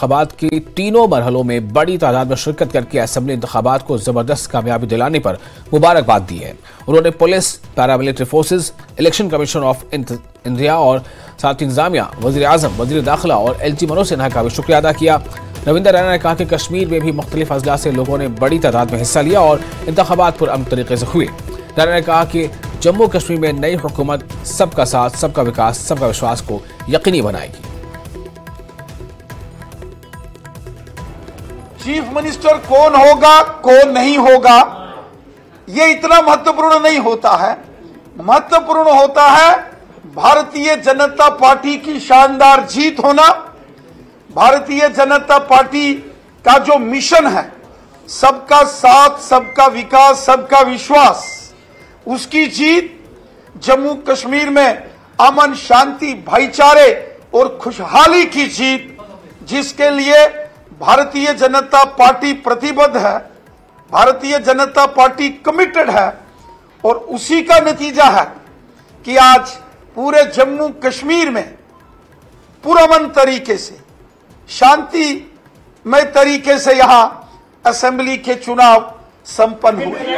इंतखाबात की तीनों मरहलों में बड़ी तादाद में शिरकत करके असेंबली इंतखाबात को जबरदस्त कामयाबी दिलाने पर मुबारकबाद दी है। उन्होंने police, paramilitary forces, election commission of India और साथ इंतजामिया, वजीर आजम, वजीर दाखिला और LG मनोज सिन्हा का भी शुक्रिया अदा किया। रविंदर रैना ने कहा कि कश्मीर में भी मुख्तलिफ अजला से लोगों ने बड़ी तादाद में हिस्सा लिया और इंतखाबात पुरअमन तरीके से हुए। रैना ने कहा कि जम्मू कश्मीर में नई हुकूमत सबका साथ, सबका विकास, सबका विश्वास को यकीनी बनाएगी। चीफ मिनिस्टर कौन होगा, कौन नहीं होगा, ये इतना महत्वपूर्ण नहीं होता है। महत्वपूर्ण होता है भारतीय जनता पार्टी की शानदार जीत होना। भारतीय जनता पार्टी का जो मिशन है, सबका साथ, सबका विकास, सबका विश्वास, उसकी जीत, जम्मू कश्मीर में अमन, शांति, भाईचारे और खुशहाली की जीत, जिसके लिए भारतीय जनता पार्टी प्रतिबद्ध है, भारतीय जनता पार्टी कमिटेड है। और उसी का नतीजा है कि आज पूरे जम्मू कश्मीर में पुरअमन तरीके से, शांतिमय तरीके से यहां असेंबली के चुनाव संपन्न हुए।